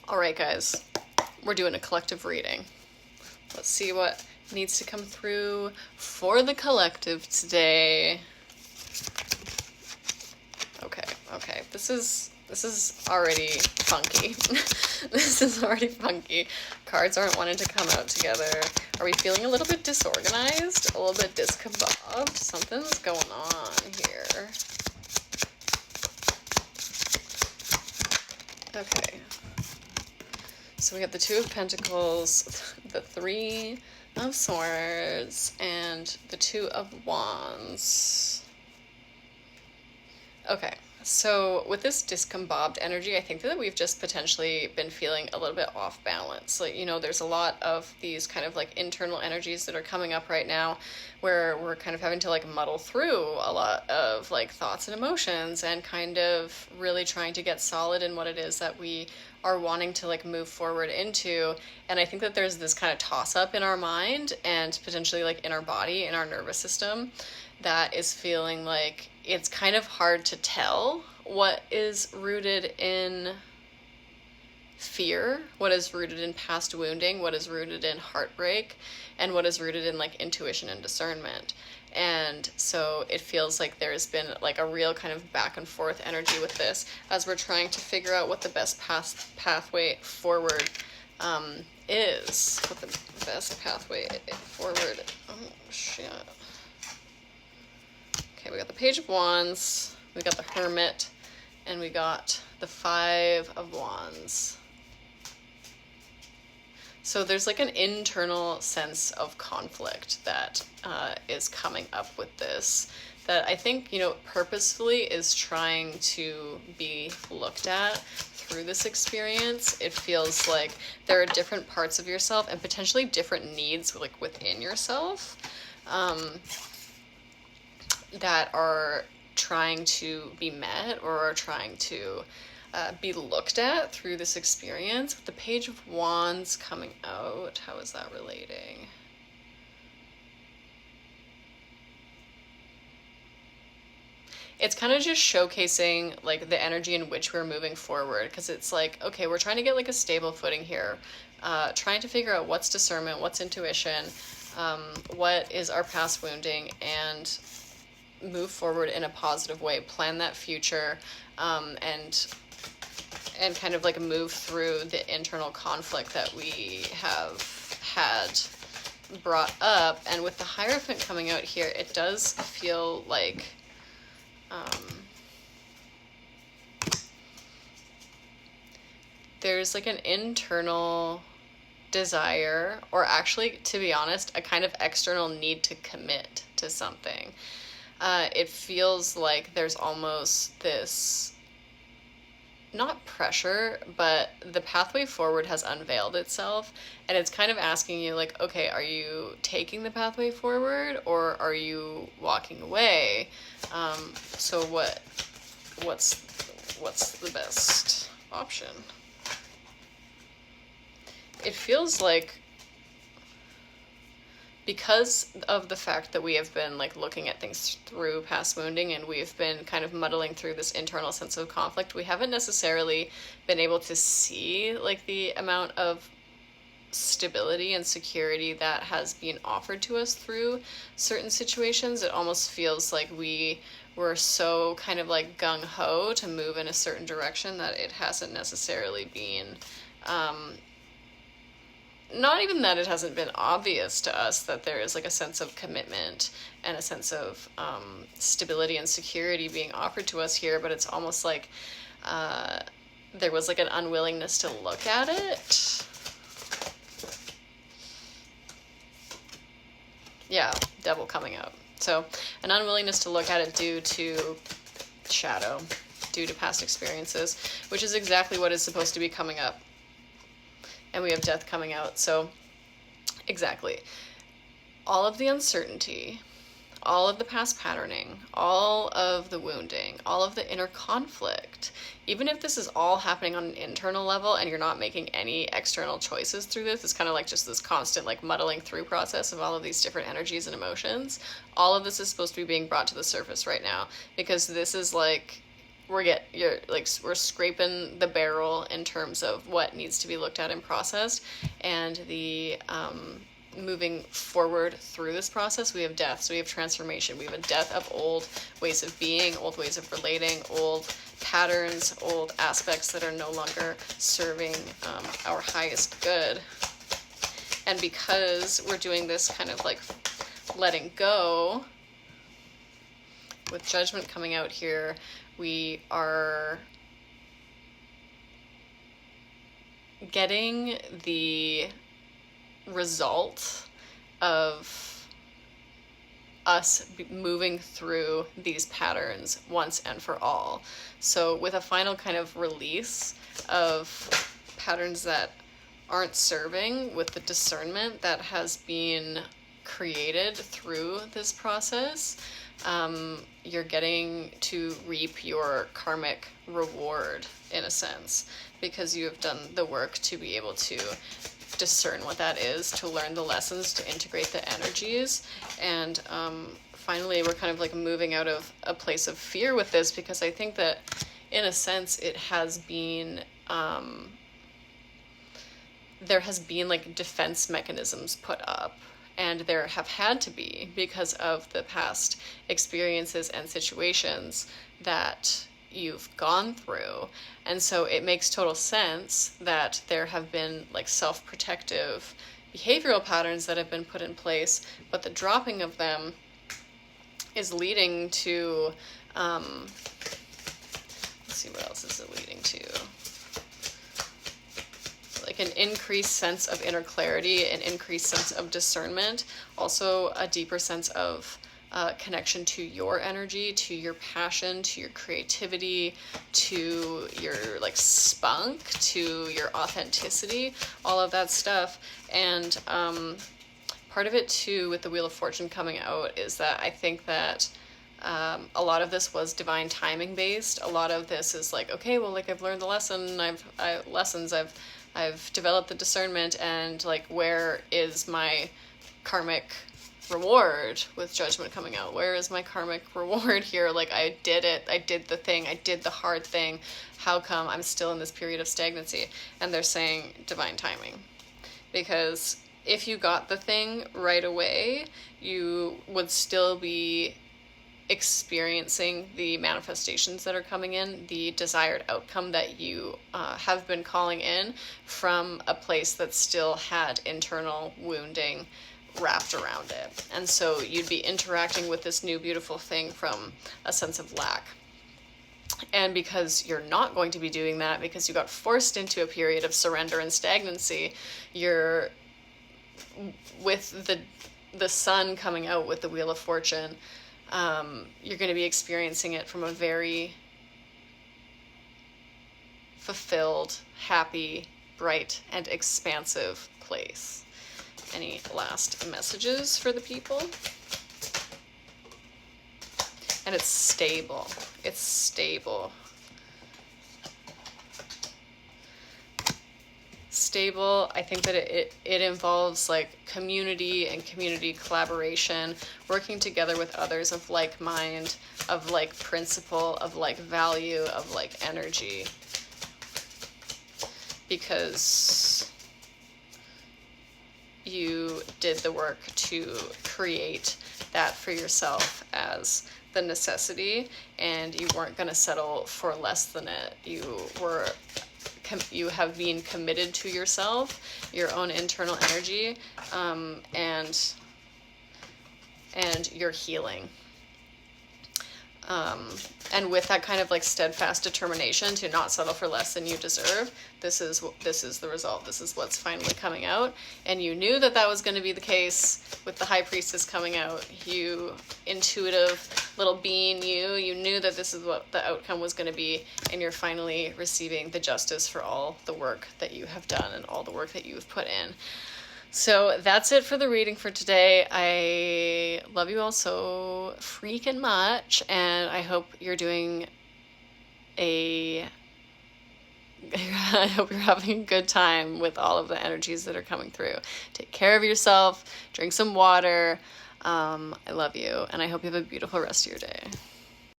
All right, guys, we're doing a collective reading. Let's see what needs to come through for the collective today. Okay. This is already funky. This is already funky. Cards aren't wanting to come out together. Are we feeling a little bit disorganized? A little bit discombobulated? Something's going on here. Okay. So we have the Two of Pentacles, the Three of Swords, and the Two of Wands. Okay, so with this discombobulated energy, I think that we've just potentially been feeling a little bit off balance. Like, you know, there's a lot of these kind of like internal energies that are coming up right now where we're kind of having to like muddle through a lot of like thoughts and emotions and kind of really trying to get solid in what it is that we are wanting to like move forward into. And I think that there's this kind of toss up in our mind and potentially like in our body, in our nervous system, that is feeling like it's kind of hard to tell what is rooted in fear, what is rooted in past wounding, what is rooted in heartbreak, and what is rooted in like intuition and discernment. And so it feels like there's been like a real kind of back and forth energy with this as we're trying to figure out what the best pathway forward is. What the best pathway forward. Oh, shit. Okay, we got the Page of Wands, we got the Hermit, and we got the Five of Wands. So there's like an internal sense of conflict that is coming up with this, that I think, you know, purposefully is trying to be looked at through this experience. It feels like there are different parts of yourself and potentially different needs like within yourself that are trying to be met or are trying to be looked at through this experience. With the Page of Wands coming out, how is that relating? It's kind of just showcasing like the energy in which we're moving forward, because it's like, okay, we're trying to get like a stable footing here, trying to figure out what's discernment, what's intuition, what is our past wounding, and move forward in a positive way, plan that future, and kind of like move through the internal conflict that we have had brought up. And with the Hierophant coming out here, it does feel like there's like an internal desire, or actually, to be honest, a kind of external need to commit to something. It feels like there's almost this, not pressure, but the pathway forward has unveiled itself, and it's kind of asking you like, okay, are you taking the pathway forward or are you walking away? So what's the best option? It feels like, because of the fact that we have been like looking at things through past wounding and we've been kind of muddling through this internal sense of conflict, we haven't necessarily been able to see like the amount of stability and security that has been offered to us through certain situations. It almost feels like we were so kind of like gung-ho to move in a certain direction that it hasn't necessarily been not even that it hasn't been obvious to us that there is like a sense of commitment and a sense of stability and security being offered to us here, but it's almost like there was like an unwillingness to look at it. Yeah, Devil coming out. So an unwillingness to look at it due to shadow, due to past experiences, which is exactly what is supposed to be coming up. And we have Death coming out. So exactly, all of the uncertainty, all of the past patterning, all of the wounding, all of the inner conflict, even if this is all happening on an internal level and you're not making any external choices through this, it's kind of like just this constant like muddling through process of all of these different energies and emotions. All of this is supposed to be being brought to the surface right now, because this is like we're scraping the barrel in terms of what needs to be looked at and processed, and the moving forward through this process, we have death. So we have transformation. We have a death of old ways of being, old ways of relating, old patterns, old aspects that are no longer serving our highest good. And because we're doing this kind of like letting go, with Judgment coming out here, we are getting the result of us moving through these patterns once and for all. So with a final kind of release of patterns that aren't serving, with the discernment that has been created through this process, you're getting to reap your karmic reward, in a sense, because you have done the work to be able to discern what that is, to learn the lessons, to integrate the energies. And finally, we're kind of like moving out of a place of fear with this, because I think that in a sense it has been there has been like defense mechanisms put up, and there have had to be, because of the past experiences and situations that you've gone through. And so it makes total sense that there have been like self-protective behavioral patterns that have been put in place, but the dropping of them is leading to let's see, what else is it leading to? Like an increased sense of inner clarity, an increased sense of discernment, also a deeper sense of connection to your energy, to your passion, to your creativity, to your like spunk, to your authenticity, all of that stuff. And part of it too, with the Wheel of Fortune coming out, is that I think that a lot of this was divine timing based. A lot of this is like, okay, well, like I've learned the lesson, I've developed the discernment, and like, where is my karmic reward with Judgment coming out? Where is my karmic reward here? Like, I did it. I did the thing. I did the hard thing. How come I'm still in this period of stagnancy? And they're saying divine timing. Because if you got the thing right away, you would still be experiencing the manifestations that are coming in, the desired outcome that you have been calling in from a place that still had internal wounding wrapped around it. And so you'd be interacting with this new beautiful thing from a sense of lack. And because you're not going to be doing that, because you got forced into a period of surrender and stagnancy, you're with the sun coming out with the Wheel of Fortune, you're going to be experiencing it from a very fulfilled, happy, bright, and expansive place. Any last messages for the people? And it's stable. It's stable. Stable. I think that it involves like community and community collaboration, working together with others of like mind, of like principle, of like value, of like energy. Because you did the work to create that for yourself as the necessity, and you weren't going to settle for less than it. You have been committed to yourself, your own internal energy, and your healing. And with that kind of like steadfast determination to not settle for less than you deserve, this is the result. This is what's finally coming out. And you knew that that was going to be the case with the High Priestess coming out. You intuitive little being, you knew that this is what the outcome was going to be, and you're finally receiving the justice for all the work that you have done and all the work that you've put in. So that's it for the reading for today. I love you all so freaking much, and I hope you're doing I hope you're having a good time with all of the energies that are coming through. Take care of yourself, drink some water. I love you, and I hope you have a beautiful rest of your day.